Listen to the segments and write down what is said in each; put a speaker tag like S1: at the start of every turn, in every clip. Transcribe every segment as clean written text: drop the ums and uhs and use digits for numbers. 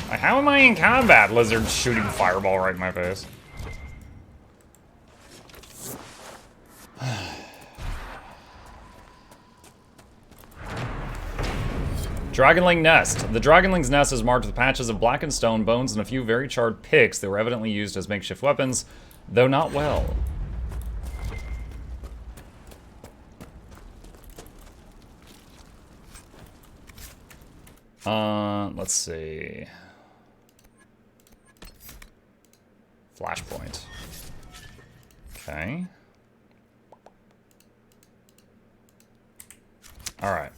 S1: How am I in combat? Lizard shooting fireball right in my face. Dragonling Nest. The Dragonling's nest is marked with patches of blackened stone, bones, and a few very charred picks that were evidently used as makeshift weapons, though not well. Let's see. Flashpoint. Okay. Alright.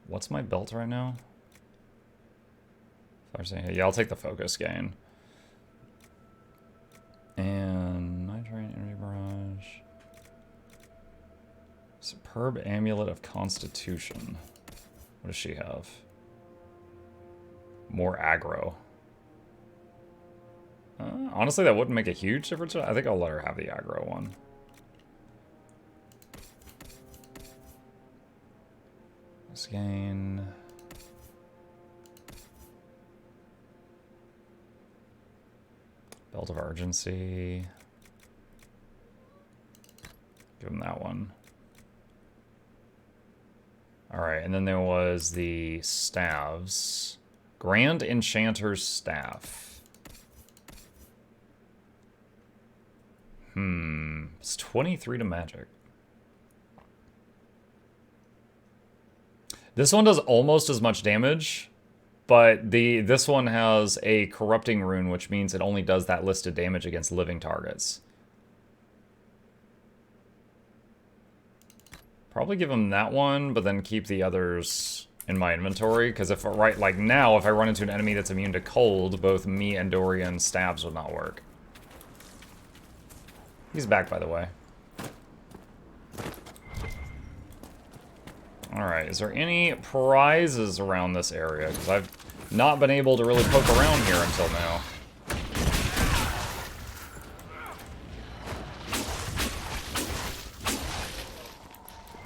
S1: What's my belt right now? Yeah, I'll take the focus gain. And nitrate, energy barrage. Superb amulet of constitution. What does she have? More aggro. Honestly, that wouldn't make a huge difference. I think I'll let her have the aggro one. Let's gain. Belt of Urgency. Give him that one. Alright, and then there was the staves. Grand Enchanter's Staff. It's 23 to magic. This one does almost as much damage, but this one has a corrupting rune, which means it only does that listed damage against living targets. Probably give him that one, but then keep the others in my inventory, because if like now, if I run into an enemy that's immune to cold, both me and Dorian's stabs would not work. He's back, by the way. Alright, is there any prizes around this area? Because I've not been able to really poke around here until now.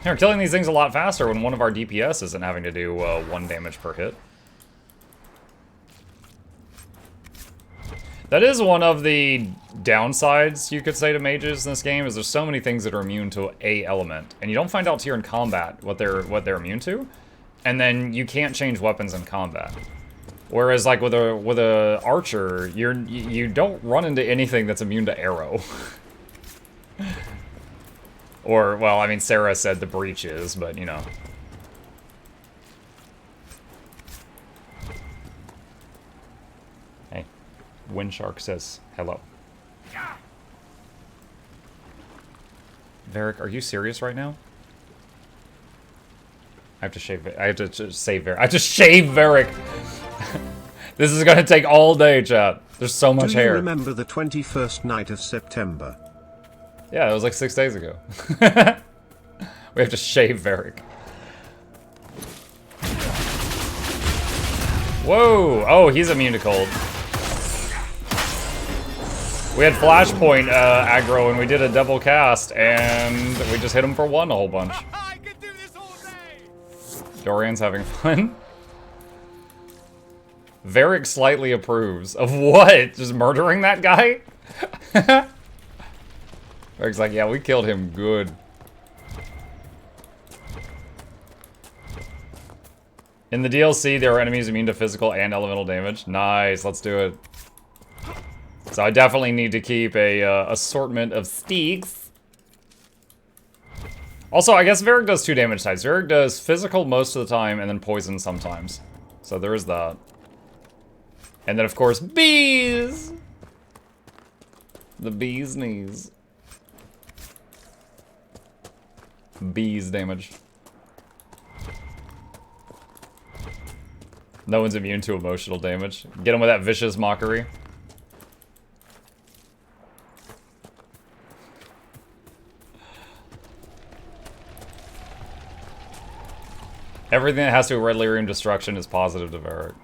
S1: We're killing these things a lot faster when one of our DPS isn't having to do 1 damage per hit. That is one of the downsides, you could say, to mages in this game, is there's so many things that are immune to a element, and you don't find out till you're in combat what they're immune to, and then you can't change weapons in combat. Whereas, like with a archer, you don't run into anything that's immune to arrow. Or, well, I mean, Sarah said the breach is, but, you know. Hey, Windshark says hello. Varric, are you serious right now? I have to shave it. I have to save Varric. I have to shave Varric! This is gonna take all day, chat. There's so much hair.
S2: Do you remember the 21st night of September?
S1: Yeah, it was like 6 days ago. We have to shave Varric. Whoa! Oh, he's immune to cold. We had flashpoint aggro and we did a double cast and we just hit him for 1 a whole bunch.
S3: I could do this all day.
S1: Dorian's having fun. Varric slightly approves. Of what? Just murdering that guy? Varric's like, yeah, we killed him good. In the DLC, there are enemies immune to physical and elemental damage. Nice, let's do it. So I definitely need to keep a assortment of steaks. Also, I guess Varric does 2 damage types. Varric does physical most of the time and then poison sometimes. So there is that. And then, of course, bees! The bee's knees. Bees damage. No one's immune to emotional damage. Get him with that vicious mockery. Everything that has to do with Red Lyrium destruction is positive to Varric.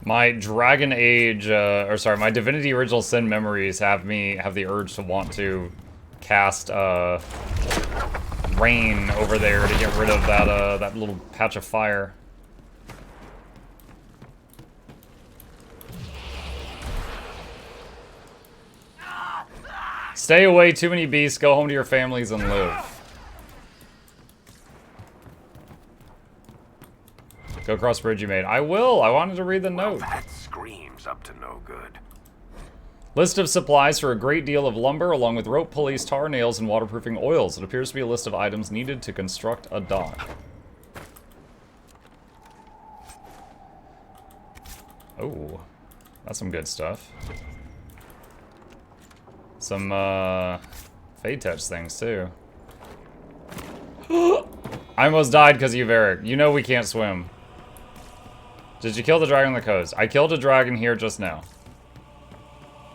S1: My Dragon Age, or sorry, my Divinity Original Sin memories have the urge to want to cast, rain over there to get rid of that, that little patch of fire. Stay away, too many beasts, go home to your families and live. Go across the bridge you made. I will, I wanted to read the note.
S4: That screams up to no good.
S1: List of supplies for a great deal of lumber, along with rope, pulleys, tar, nails, and waterproofing oils. It appears to be a list of items needed to construct a dock. Oh, that's some good stuff. Some, Fade Touch things, too. I almost died because of you, Varric. You know we can't swim. Did you kill the dragon on the coast? I killed a dragon here just now.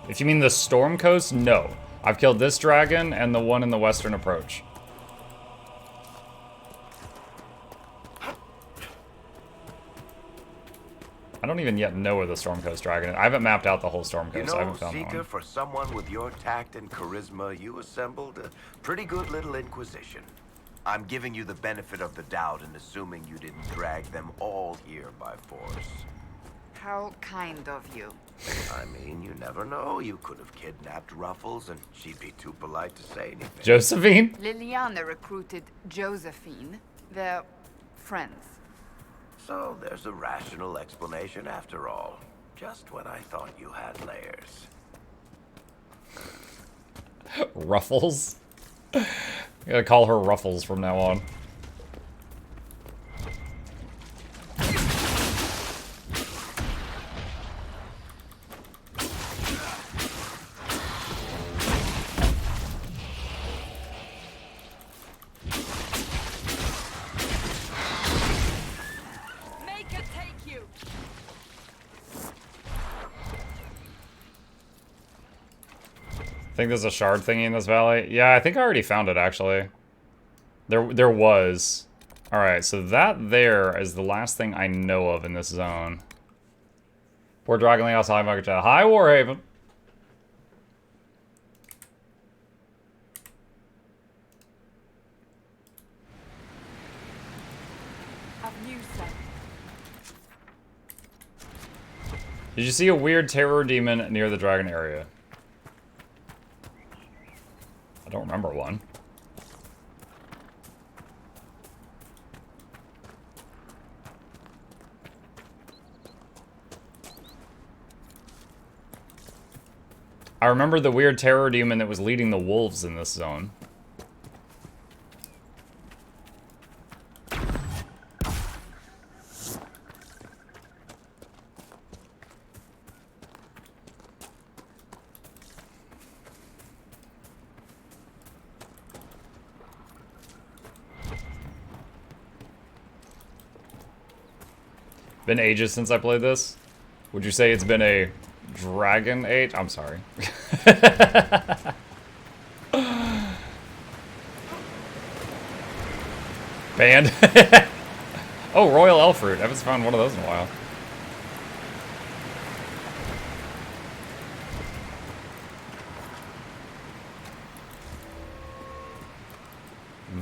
S1: If you mean the Storm Coast, no. I've killed this dragon and the one in the western approach. I don't even yet know where the Storm Coast dragon is. I haven't mapped out the whole Storm Coast. I haven't found that
S4: Seeker,
S1: one.
S4: for someone with your tact and charisma, you assembled a pretty good little Inquisition. I'm giving you the benefit of the doubt and assuming you didn't drag them all here by force.
S5: How kind of you.
S4: I mean, you never know. You could have kidnapped Ruffles and she'd be too polite to say anything.
S1: Josephine?
S5: Liliana recruited Josephine. They're friends.
S4: So there's a rational explanation after all. Just when I thought you had layers.
S1: Ruffles? I'm gonna call her Ruffles from now on.
S5: Make it take you.
S1: I think there's a shard thingy in this valley. Yeah, I think I already found it, actually. There was. Alright, so that there is the last thing I know of in this zone. Poor Dragonly House, hi, Market Chat. Hi, Warhaven. Did you see a weird terror demon near the dragon area? I don't remember one. I remember the weird terror demon that was leading the wolves in this zone. Been ages since I played this. Would you say it's been a Dragon Age? I'm sorry. Banned. Oh, Royal Elf Fruit. I haven't found one of those in a while.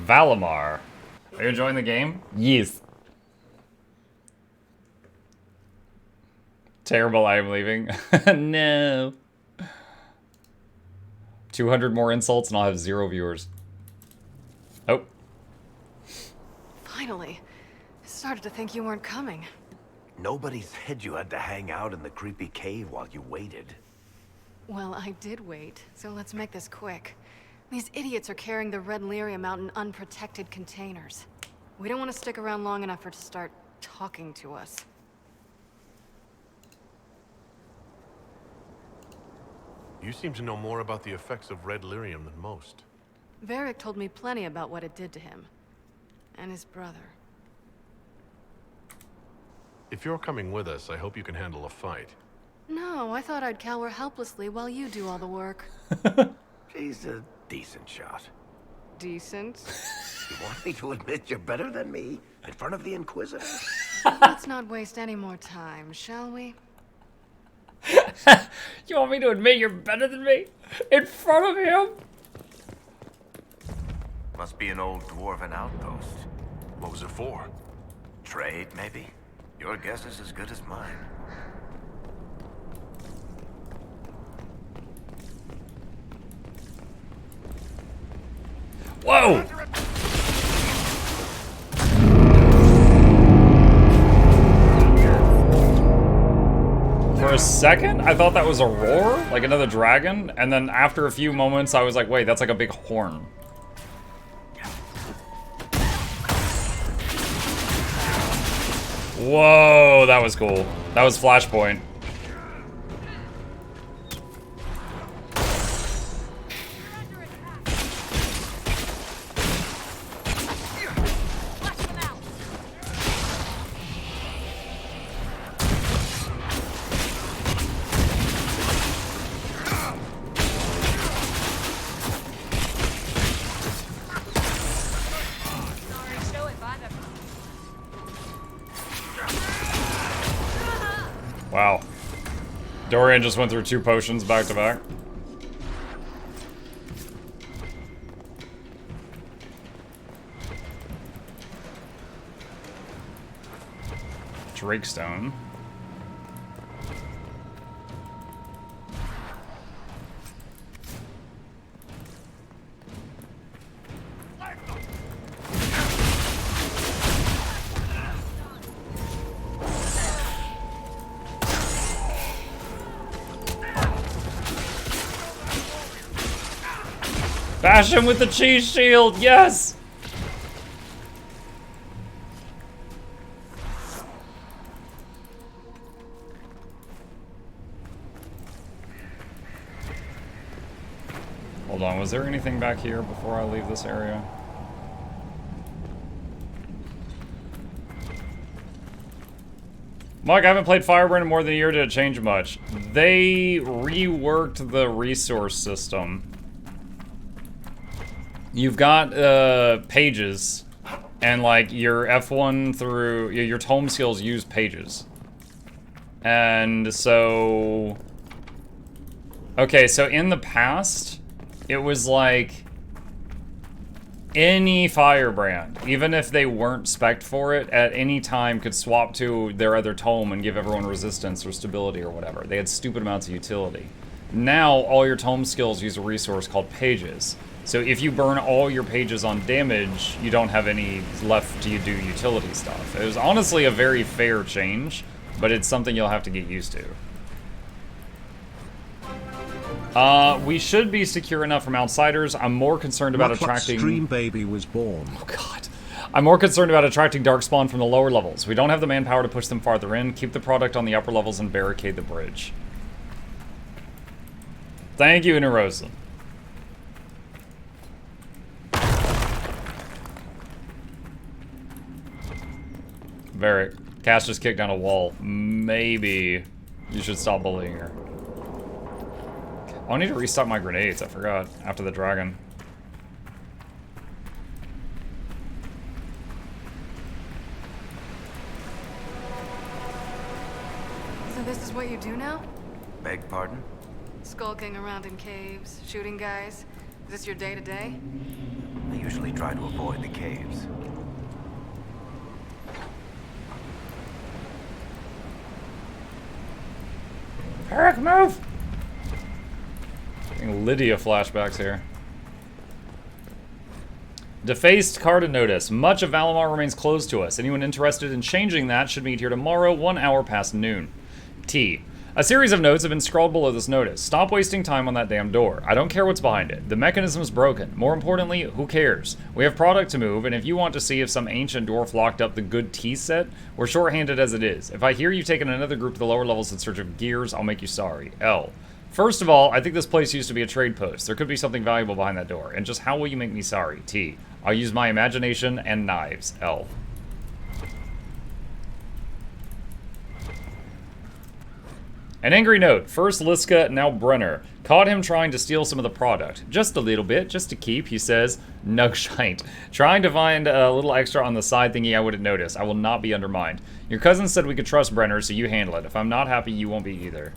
S1: Valimar. Are you enjoying the game? Yes. Terrible, I am leaving. No. 200 more insults and I'll have 0 viewers. Oh.
S6: Finally. I started to think you weren't coming.
S4: Nobody said you had to hang out in the creepy cave while you waited.
S6: Well, I did wait, so let's make this quick. These idiots are carrying the Red Lyrium out in unprotected containers. We don't want to stick around long enough for it to start talking to us.
S7: You seem to know more about the effects of red lyrium than most.
S6: Varric told me plenty about what it did to him. And his brother.
S7: If you're coming with us, I hope you can handle a fight.
S6: No, I thought I'd cower helplessly while you do all the work.
S4: She's a decent shot.
S6: Decent?
S4: You want me to admit you're better than me in front of the Inquisitor?
S6: Let's not waste any more time, shall we?
S1: You want me to admit you're better than me? In front of him?
S4: Must be an old dwarven outpost.
S7: What was it for?
S4: Trade, maybe? Your guess is as good as mine.
S1: Whoa! For a second, I thought that was a roar, like another dragon, and then after a few moments, I was like, wait, that's like a big horn. Whoa, that was cool. That was Flashpoint. Wow. Dorian just went through 2 potions back to back. Drakestone. Bash him with the cheese shield, yes! Hold on, was there anything back here before I leave this area? Mike, I haven't played Firebrand in more than a year. Did it change much? They reworked the resource system. You've got pages, and like your F1 through your tome skills use pages. And so, okay, so in the past, it was like any Firebrand, even if they weren't spec'd for it, at any time could swap to their other tome and give everyone resistance or stability or whatever. They had stupid amounts of utility. Now, all your tome skills use a resource called pages. So if you burn all your pages on damage, you don't have any left to do utility stuff. It was honestly a very fair change, but it's something you'll have to get used to. We should be secure enough from outsiders. I'm more concerned about attracting...
S2: Stream baby was born.
S1: Oh god. I'm more concerned about attracting Darkspawn from the lower levels. We don't have the manpower to push them farther in. Keep the product on the upper levels and barricade the bridge. Thank you, Inarosa. Varric, Cass just kicked down a wall. Maybe you should stop bullying her. Oh, I need to restock my grenades. I forgot after the dragon.
S6: So this is what you do now?
S4: Beg pardon?
S6: Skulking around in caves, shooting guys. Is this your day-to-day?
S4: I usually try to avoid the caves.
S1: Eric, move! Getting Lydia flashbacks here. Defaced card notice. Much of Valimar remains closed to us. Anyone interested in changing that should meet here tomorrow, 1 hour past noon. T. A series of notes have been scrawled below this notice. Stop wasting time on that damn door. I don't care what's behind it. The mechanism's broken. More importantly, who cares? We have product to move, and if you want to see if some ancient dwarf locked up the good tea set, we're short-handed as it is. If I hear you've taken another group to the lower levels in search of gears, I'll make you sorry. L. First of all, I think this place used to be a trade post. There could be something valuable behind that door. And just how will you make me sorry? T. I'll use my imagination and knives. L. An angry note. First Liska, now Brenner. Caught him trying to steal some of the product. Just a little bit, just to keep, he says. Nugshite. Trying to find a little extra on the side thingy I wouldn't notice. I will not be undermined. Your cousin said we could trust Brenner, so you handle it. If I'm not happy, you won't be either.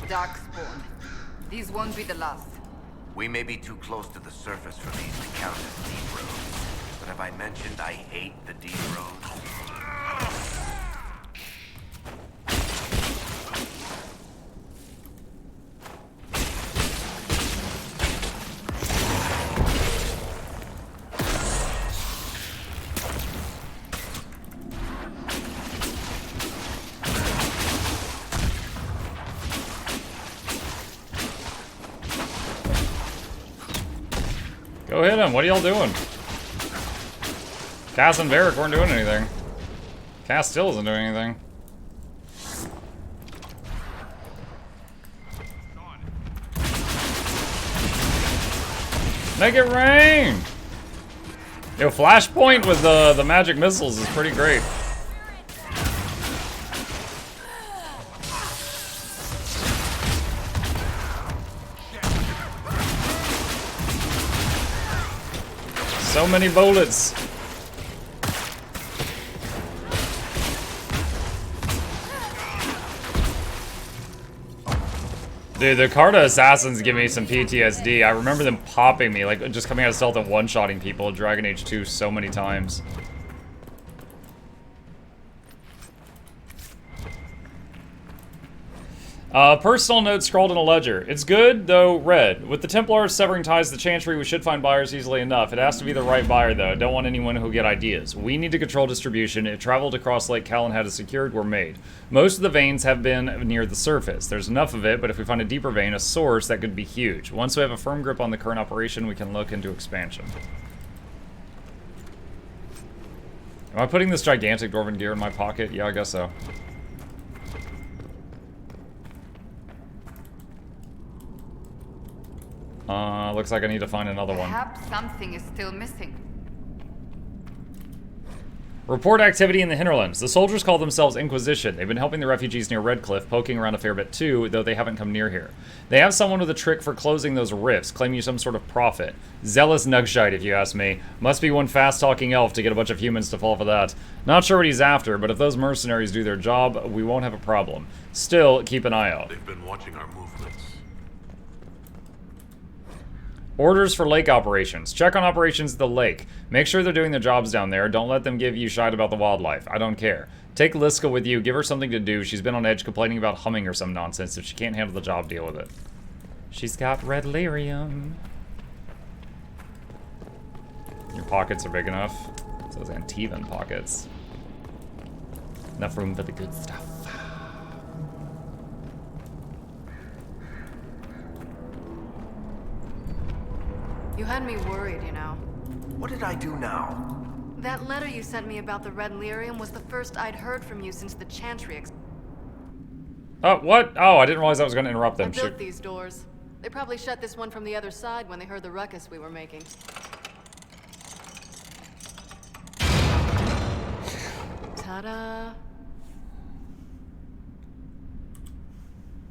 S5: Darkspawn. These won't be the last.
S4: We may be too close to the surface for these to count as deep roads. But have I mentioned I hate the deep roads?
S1: Go hit him. What are y'all doing? Cass and Varric weren't doing anything. Cass still isn't doing anything. Make it rain! Yo, Flashpoint with the magic missiles is pretty great. So many bullets. Dude, the Carta Assassins give me some PTSD. I remember them popping me, like just coming out of stealth and one-shotting people in Dragon Age 2 so many times. Personal note scrawled in a ledger. It's good, though red. With the Templars severing ties to the Chantry, we should find buyers easily enough. It has to be the right buyer, though. I don't want anyone who'll get ideas. We need to control distribution. If traveled across Lake Calenhad is secured, we're made. Most of the veins have been near the surface. There's enough of it, but if we find a deeper vein, a source, that could be huge. Once we have a firm grip on the current operation, we can look into expansion. Am I putting this gigantic dwarven gear in my pocket? Yeah, I guess so. Looks like I need to find another one.
S5: Perhaps something is still missing.
S1: Report activity in the hinterlands. The soldiers call themselves Inquisition. They've been helping the refugees near Redcliffe, poking around a fair bit too, though they haven't come near here. They have someone with a trick for closing those rifts, claiming some sort of profit. Zealous Nugshite, if you ask me. Must be one fast-talking elf to get a bunch of humans to fall for that. Not sure what he's after, but if those mercenaries do their job, we won't have a problem. Still, keep an eye out.
S7: They've been watching our movements.
S1: Orders for lake operations. Check on operations at the lake. Make sure they're doing their jobs down there. Don't let them give you shite about the wildlife. I don't care. Take Liska with you. Give her something to do. She's been on edge complaining about humming or some nonsense. If she can't handle the job, deal with it. She's got red lyrium. Your pockets are big enough. It's those Antivan pockets. Enough room for the good stuff.
S6: You had me worried, you know.
S4: What did I do now?
S6: That letter you sent me about the red lyrium was the first I'd heard from you since the Chantry
S1: Oh, what? Oh, I didn't realize I was going to interrupt
S6: I
S1: them.
S6: built these doors. They probably shut this one from the other side when they heard the ruckus we were making. Ta-da!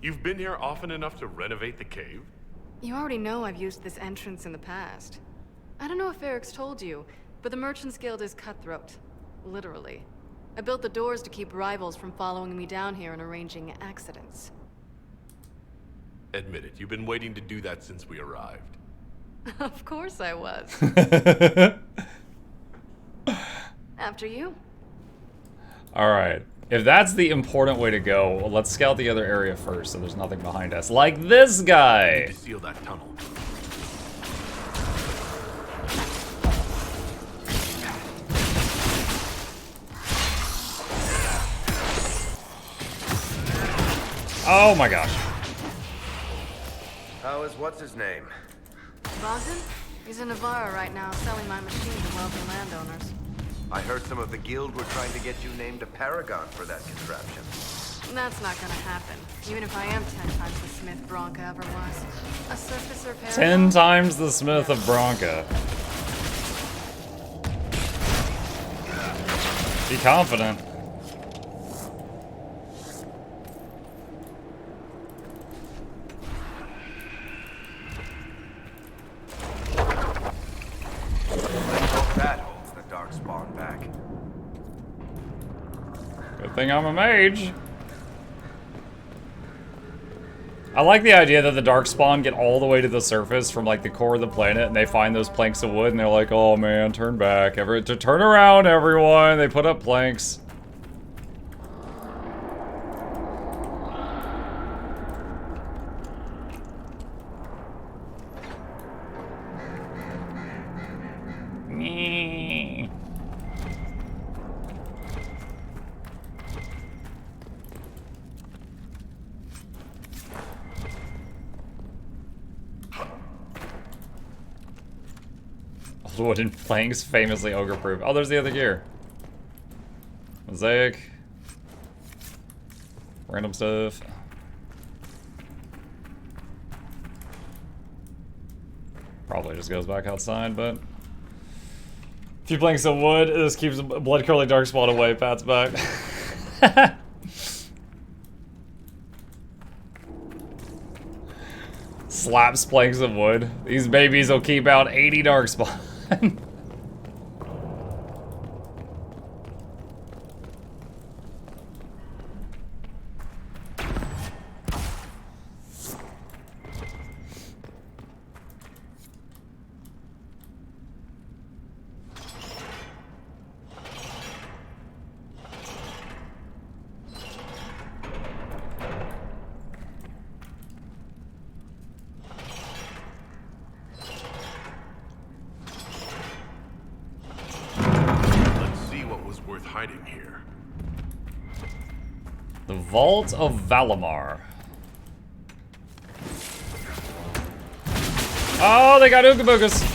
S7: You've been here often enough to renovate the cave?
S6: You already know I've used this entrance in the past. I don't know if Eric's told you, but the Merchants Guild is cutthroat. Literally. I built the doors to keep rivals from following me down here and arranging accidents.
S7: Admit it, you've been waiting to do that since we arrived.
S6: Of course I was. After you.
S1: Alright. If that's the important way to go, well, let's scout the other area first so there's nothing behind us. Like this
S7: Need
S1: guy!
S7: to seal that tunnel.
S1: Oh my gosh.
S4: How is what's his name?
S6: Bogdan? He's in Navarra right now, selling my machine to wealthy landowners.
S4: I heard some of the guild were trying to get you named a paragon for that contraption.
S6: That's not gonna happen, even if I am 10 times the Smith Bronca ever was. A surface repair.
S1: 10 times the Smith of Bronca. Be confident.
S4: That holds the darkspawn back.
S1: Good thing I'm a mage. I like the idea that the Darkspawn get all the way to the surface from like the core of the planet, and they find those planks of wood, and they're like, "Oh man, turn back, turn around, everyone." They put up planks. Wooden planks, famously ogre-proof. Oh, there's the other gear. Mosaic. Random stuff. Probably just goes back outside, but... A few planks of wood. This keeps blood curly darkspawn away. Pat's back. Slaps planks of wood. These babies will keep out 80 darkspawn. Vault of Valimar. Oh, they got Ooga Boogas.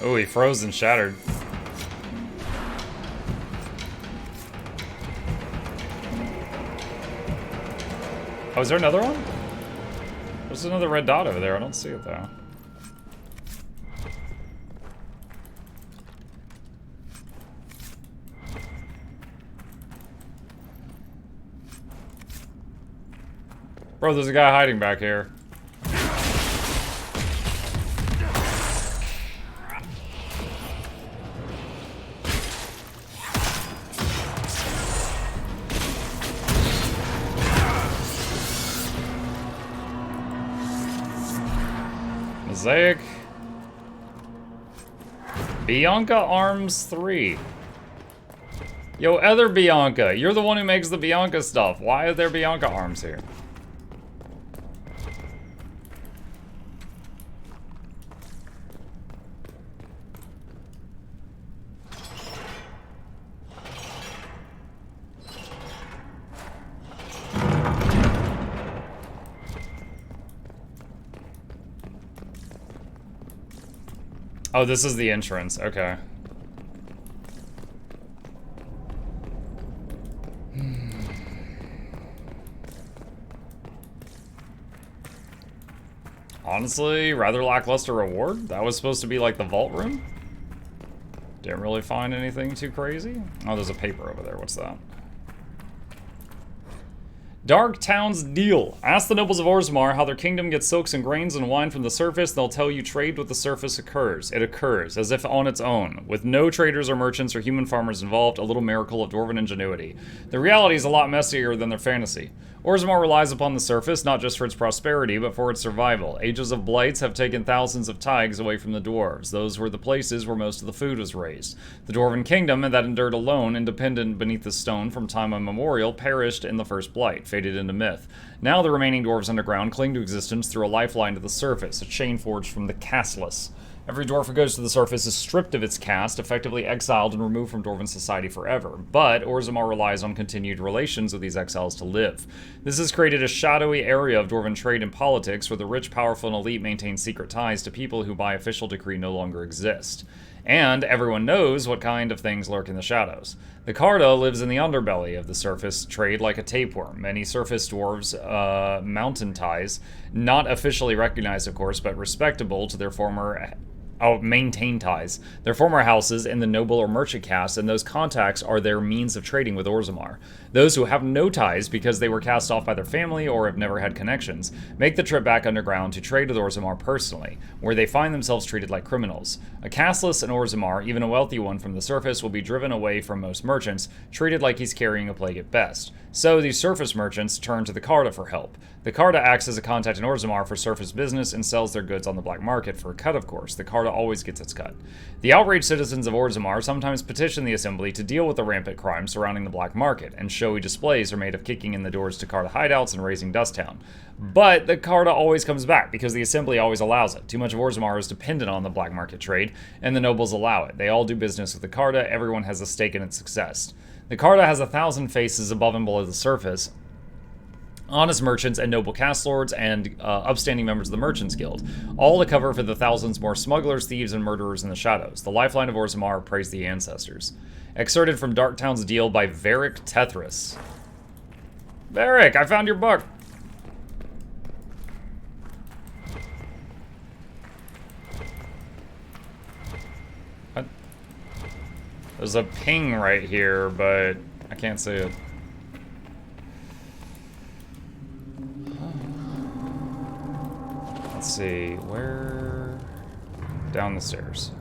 S1: Oh, he froze and shattered. Oh, is there another one? There's another red dot over there. I don't see it though. Bro, there's a guy hiding back here. Mosaic. Bianca Arms 3. Yo, other Bianca. You're the one who makes the Bianca stuff. Why are there Bianca arms here? Oh, this is the entrance. Okay. Honestly, rather lackluster reward. That was supposed to be like the vault room. Didn't really find anything too crazy. Oh, there's a paper over there. What's that? Dark Town's Deal. Ask the nobles of Orzammar how their kingdom gets silks and grains and wine from the surface. They'll tell you trade with the surface occurs. It occurs, as if on its own. With no traders or merchants or human farmers involved, a little miracle of dwarven ingenuity. The reality is a lot messier than their fantasy. Orzammar relies upon the surface, not just for its prosperity, but for its survival. Ages of blights have taken thousands of taigs away from the dwarves. Those were the places where most of the food was raised. The dwarven kingdom, that endured alone, independent beneath the stone from time immemorial, perished in the first blight, faded into myth. Now the remaining dwarves underground cling to existence through a lifeline to the surface, a chain forged from the castless. Every dwarf who goes to the surface is stripped of its caste, effectively exiled and removed from Dwarven society forever. But Orzammar relies on continued relations with these exiles to live. This has created a shadowy area of Dwarven trade and politics where the rich, powerful, and elite maintain secret ties to people who by official decree no longer exist. And everyone knows what kind of things lurk in the shadows. The Carta lives in the underbelly of the surface trade like a tapeworm. Many surface dwarves mountain ties, not officially recognized of course, but respectable to their former maintain ties, their former houses in the noble or merchant caste, and those contacts are their means of trading with Orzammar. Those who have no ties because they were cast off by their family or have never had connections, make the trip back underground to trade with Orzammar personally, where they find themselves treated like criminals. A casteless in Orzammar, even a wealthy one from the surface, will be driven away from most merchants, treated like he's carrying a plague at best. So these surface merchants turn to the Carta for help. The Carta acts as a contact in Orzammar for surface business and sells their goods on the black market for a cut, of course. The Carta always gets its cut. The outraged citizens of Orzammar sometimes petition the Assembly to deal with the rampant crime surrounding the black market, and showy displays are made of kicking in the doors to Carta hideouts and raising Dust Town. But the Carta always comes back, because the Assembly always allows it. Too much of Orzammar is dependent on the black market trade, and the nobles allow it. They all do business with the Carta, everyone has a stake in its success. The Carta has 1,000 faces above and below the surface, honest merchants and noble caste lords and upstanding members of the Merchants Guild, all to cover for the thousands more smugglers, thieves, and murderers in the shadows. The lifeline of Orzammar, praise the ancestors. Excerpted from Darktown's Deal by Varric Tethris. Varric, I found your book! What? There's a ping right here, but I can't see it. Let's see, where? Down the stairs.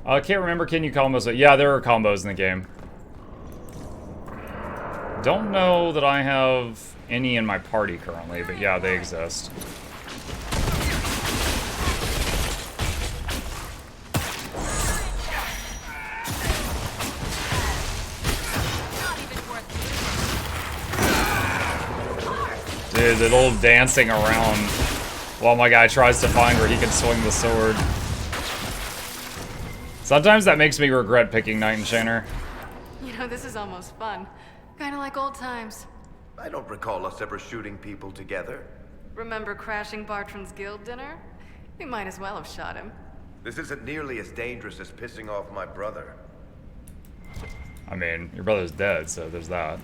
S1: I can't remember, can you combos it? Yeah, there are combos in the game. Don't know that I have any in my party currently, but yeah, they exist. Dude, the little dancing around while my guy tries to find where he can swing the sword. Sometimes that makes me regret picking Knight Enchanter.
S6: You know, this is almost fun. Kinda like old times.
S4: I don't recall us ever shooting people together.
S6: Remember crashing Bartran's guild dinner? We might as well have shot him.
S4: This isn't nearly as dangerous as pissing off my brother.
S1: I mean, your brother's dead, so there's that.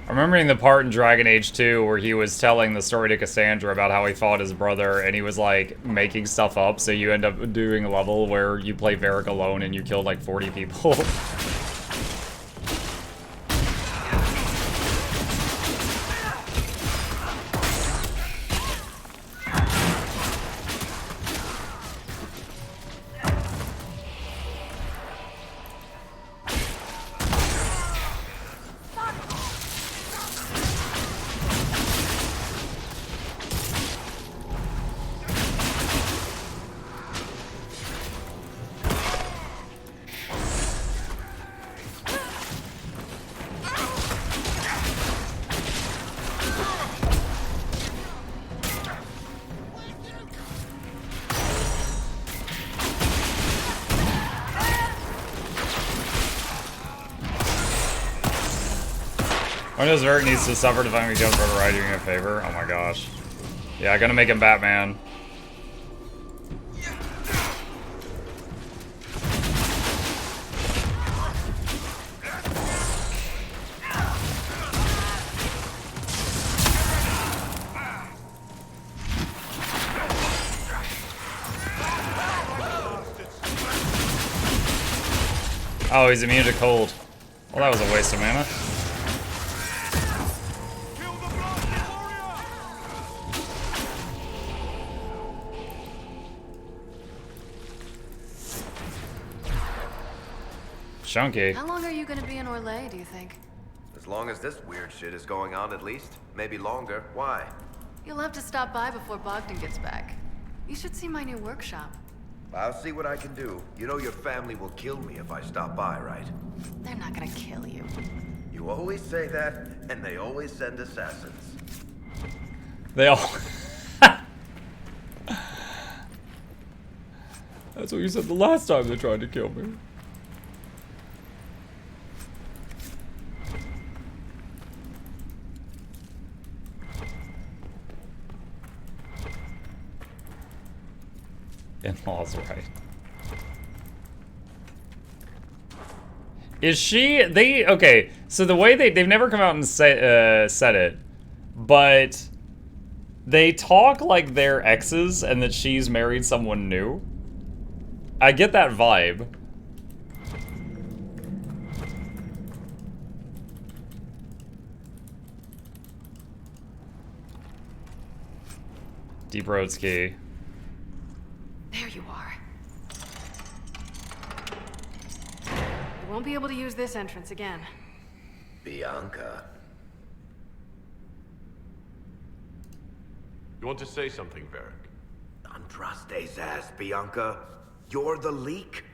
S1: I'm remembering the part in Dragon Age 2 where he was telling the story to Cassandra about how he fought his brother, and he was like making stuff up, so you end up doing a level where you play Varric alone and you killed like 40 people. When does Varric needs to suffer to finally become Proto doing a favor? Oh my gosh. Yeah, gonna make him Batman. Oh, he's immune to cold. Well, that was a waste of mana. Chunky.
S6: How long are you gonna be in Orlais, do you think?
S4: As long as this weird shit is going on at least. Maybe longer. Why?
S6: You'll have to stop by before Bogdan gets back. You should see my new workshop.
S4: I'll see what I can do. You know your family will kill me if I stop by, right?
S6: They're not gonna kill you.
S4: You always say that, and they always send assassins.
S1: They all... That's what you said the last time they tried to kill me. In-laws, right. Is she... They... Okay, so the way they've never come out and said it, but they talk like they're exes and that she's married someone new. I get that vibe. Deep Road's key.
S6: There you are. You won't be able to use this entrance again.
S4: Bianca.
S7: You want to say something, Varric?
S4: Andraste's ass, Bianca. You're the leak?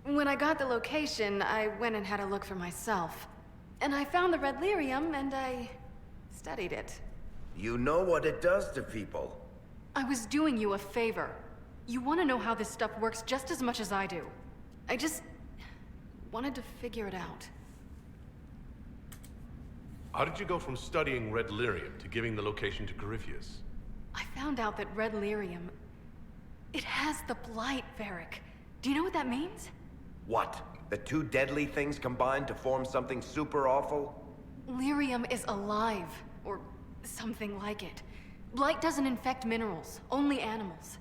S6: When I got the location, I went and had a look for myself. And I found the red lyrium, and I studied it.
S4: You know what it does to people.
S6: I was doing you a favor. You want to know how this stuff works just as much as I do. I just wanted to figure it out.
S7: How did you go from studying red lyrium to giving the location to Corypheus?
S6: I found out that red lyrium... It has the blight, Varric. Do you know what that means?
S4: What? The two deadly things combined to form something super awful?
S6: Lyrium is alive, or something like it. Blight doesn't infect minerals, only animals.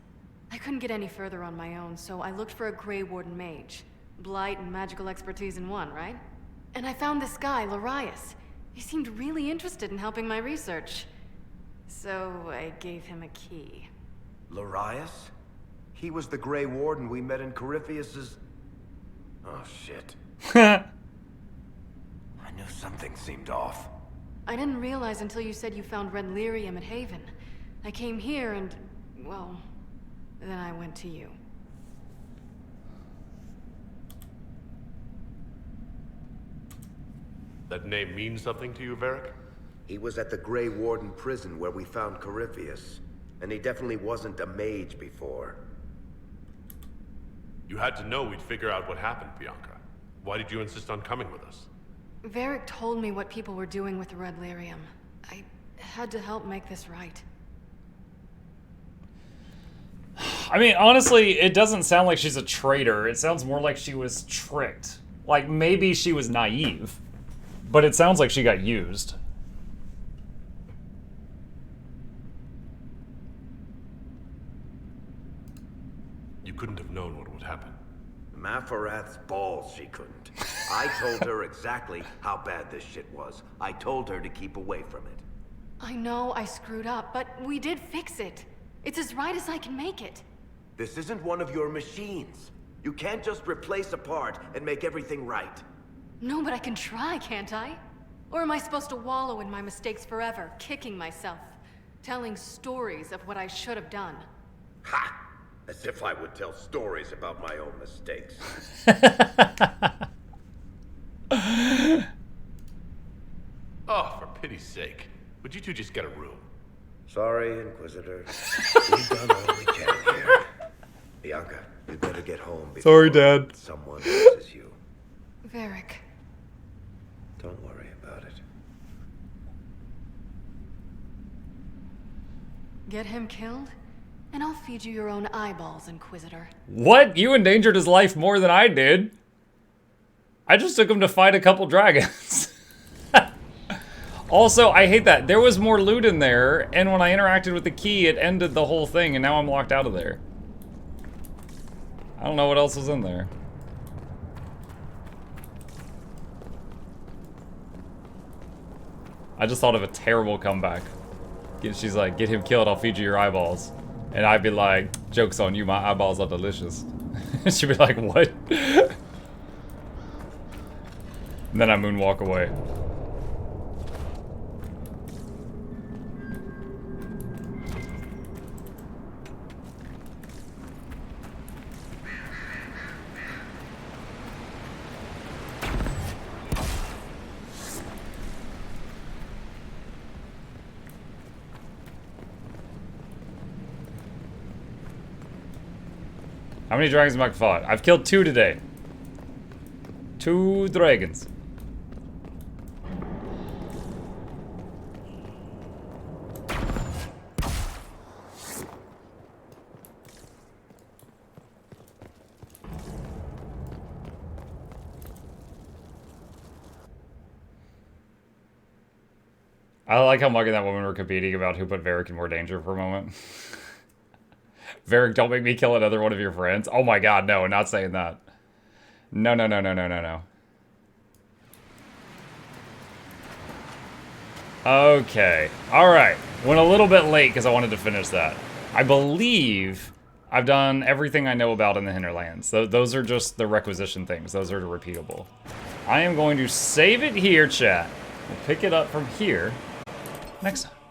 S6: I couldn't get any further on my own, so I looked for a Grey Warden mage. Blight and magical expertise in one, right? And I found this guy, Larius. He seemed really interested in helping my research. So I gave him a key.
S4: Larius? He was the Grey Warden we met in Corypheus's... Oh, shit. I knew something seemed off.
S6: I didn't realize until you said you found red lyrium at Haven. I came here and, well, then I went to you.
S7: That name means something to you, Varric?
S4: He was at the Grey Warden prison where we found Corypheus. And he definitely wasn't a mage before.
S7: You had to know we'd figure out what happened, Bianca. Why did you insist on coming with us?
S6: Varric told me what people were doing with the red lyrium. I had to help make this right.
S1: I mean, honestly, it doesn't sound like she's a traitor. It sounds more like she was tricked. Like, maybe she was naive. But it sounds like she got used.
S7: You couldn't have known what would happen.
S4: Mafarath's balls, she couldn't. I told her exactly how bad this shit was. I told her to keep away from it.
S6: I know I screwed up, but we did fix it. It's as right as I can make it.
S4: This isn't one of your machines. You can't just replace a part and make everything right.
S6: No, but I can try, can't I? Or am I supposed to wallow in my mistakes forever, kicking myself, telling stories of what I should have done?
S4: Ha! As if I would tell stories about my own mistakes.
S7: Oh, for pity's sake. Would you two just get a room?
S4: Sorry, Inquisitor. We've done all we can here. Bianca, you better get home before
S1: Sorry, Dad.
S4: someone loses you.
S6: Varric.
S4: Don't worry about it.
S6: Get him killed, and I'll feed you your own eyeballs, Inquisitor.
S1: What? You endangered his life more than I did. I just took him to fight a couple dragons. Also, I hate that. There was more loot in there, and when I interacted with the key, it ended the whole thing, and now I'm locked out of there. I don't know what else was in there. I just thought of a terrible comeback. She's like, get him killed, I'll feed you your eyeballs. And I'd be like, joke's on you, my eyeballs are delicious. She'd be like, what? And then I moonwalk away. How many dragons have I fought? I've killed 2 today. 2 dragons. I like how Mug and that woman were competing about who put Varric in more danger for a moment. Varric, don't make me kill another one of your friends. Oh my god, no, not saying that. No, no, no, no, no, no, no. Okay. Alright. Went a little bit late because I wanted to finish that. I believe I've done everything I know about in the Hinterlands. Those are just the requisition things. Those are repeatable. I am going to save it here, chat. We'll pick it up from here next time.